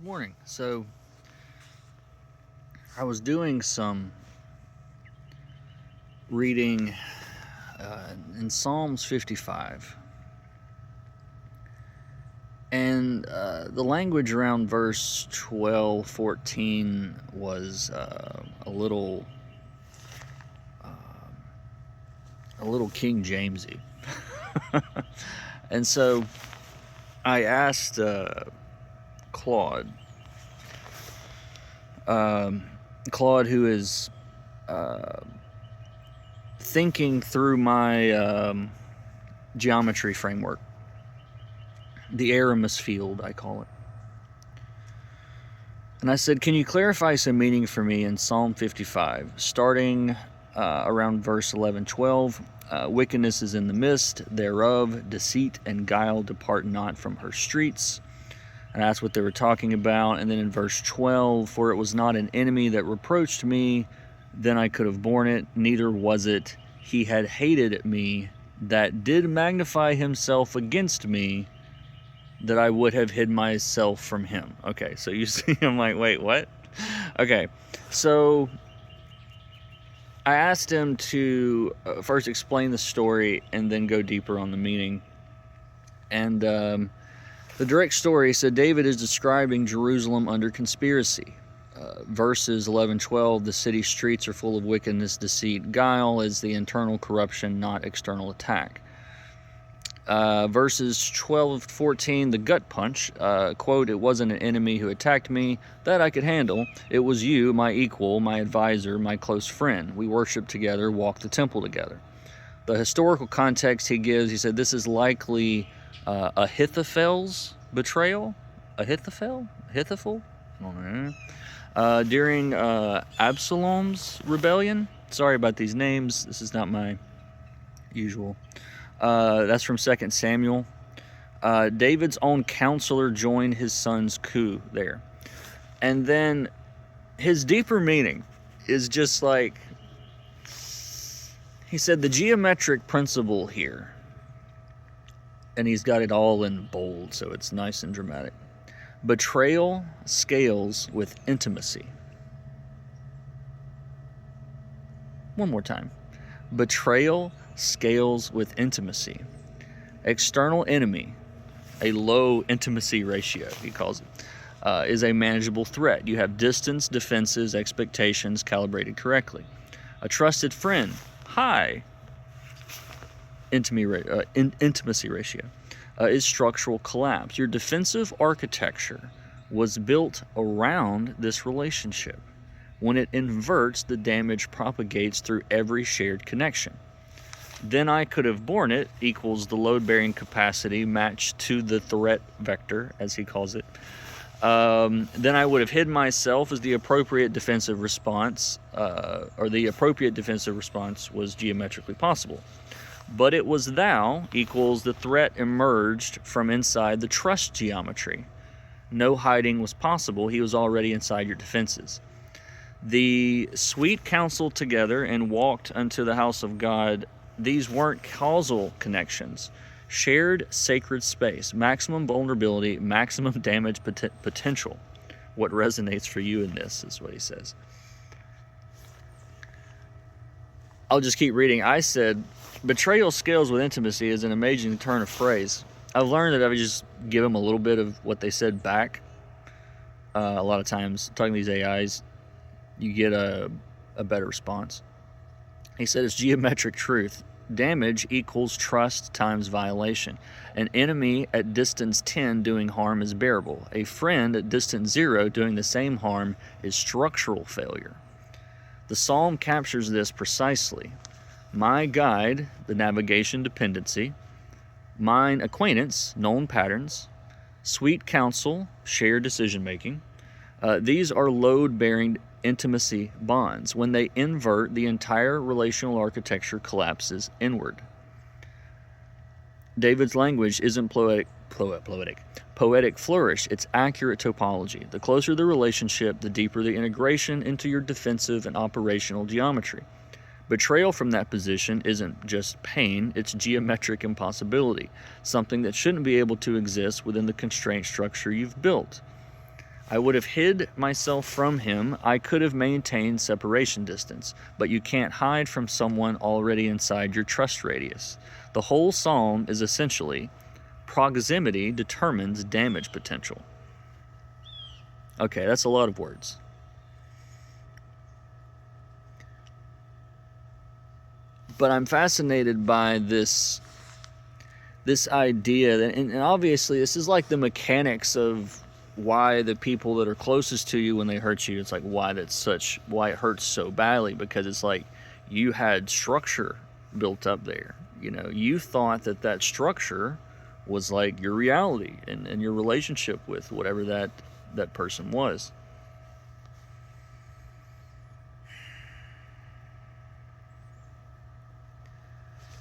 Morning. So I was doing some reading in Psalms 55, and the language around verse 12, 14 was a little King Jamesy, and so I asked Claude. Claude, who is thinking through my geometry framework, the Aramis field, I call it. And I said, can you clarify some meaning for me in Psalm 55, starting around verse 11, 12. Wickedness is in the midst thereof, deceit and guile depart not from her streets. And that's what they were talking about. And then in verse 12, for it was not an enemy that reproached me, then I could have borne it, neither was it he had hated me that did magnify himself against me, that I would have hid myself from him. Okay, so you see, I'm like, wait, what? Okay, so I asked him to first explain the story and then go deeper on the meaning. And the direct story said David is describing Jerusalem under conspiracy. Verses 11, 12, the city streets are full of wickedness, deceit, guile is the internal corruption, not external attack. Verses 12, 14, the gut punch, quote, it wasn't an enemy who attacked me that I could handle. It was you, my equal, my advisor, my close friend. We worshiped together, walked the temple together. The historical context he gives, he said this is likely Ahithophel's betrayal. Ahithophel? I don't know. During Absalom's rebellion. Sorry about these names. This is not my usual. That's from 2 Samuel. David's own counselor joined his son's coup there. And then his deeper meaning is just like, he said the geometric principle here, and he's got it all in bold, so it's nice and dramatic. Betrayal scales with intimacy. One more time. Betrayal scales with intimacy. External enemy, a low intimacy ratio, he calls it, is a manageable threat. You have distance, defenses, expectations calibrated correctly. A trusted friend, high intimacy ratio, is structural collapse. Your defensive architecture was built around this relationship. When it inverts, the damage propagates through every shared connection. Then I could have borne it equals the load-bearing capacity matched to the threat vector, as he calls it. Then I would have hid myself as the appropriate defensive response, or the appropriate defensive response was geometrically possible. But it was thou equals the threat emerged from inside the trust geometry. No hiding was possible. He was already inside your defenses. The sweet counseled together and walked unto the house of God. These weren't causal connections. Shared sacred space, maximum vulnerability, maximum damage potential. What resonates for you in this is what he says. I'll just keep reading. I said, betrayal scales with intimacy is an amazing turn of phrase. I've learned that I would just give them a little bit of what they said back. A lot of times, talking to these AIs, you get a better response. He said it's geometric truth. Damage equals trust times violation. An enemy at distance 10 doing harm is bearable. A friend at distance 0 doing the same harm is structural failure. The psalm captures this precisely. My guide, the navigation dependency. Mine acquaintance, known patterns. Sweet counsel, shared decision-making. These are load-bearing intimacy bonds. When they invert, the entire relational architecture collapses inward. David's language isn't poetic flourish, it's accurate topology. The closer the relationship, the deeper the integration into your defensive and operational geometry. Betrayal from that position isn't just pain, it's geometric impossibility, something that shouldn't be able to exist within the constraint structure you've built. I would have hid myself from him. I could have maintained separation distance, but you can't hide from someone already inside your trust radius. The whole psalm is essentially proximity determines damage potential. Okay, that's a lot of words. But I'm fascinated by this idea that, and obviously this is like the mechanics of why the people that are closest to you when they hurt you, it's like why it hurts so badly, because it's like you had structure built up there. You know, you thought that structure was like your reality and your relationship with whatever that person was.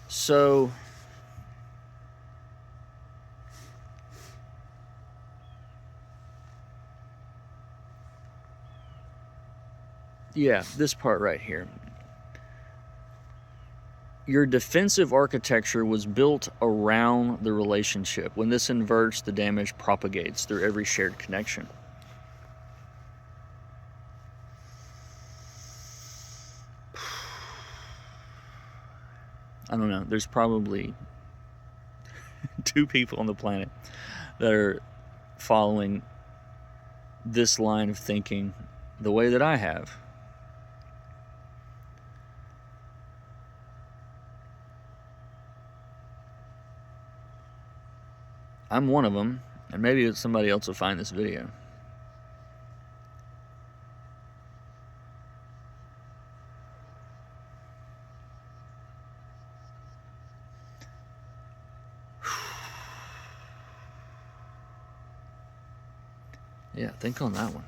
So yeah, this part right here. Your defensive architecture was built around the relationship. When this inverts, the damage propagates through every shared connection. I don't know. There's probably 2 people on the planet that are following this line of thinking the way that I have. I'm one of them, and maybe somebody else will find this video. Yeah, think on that one.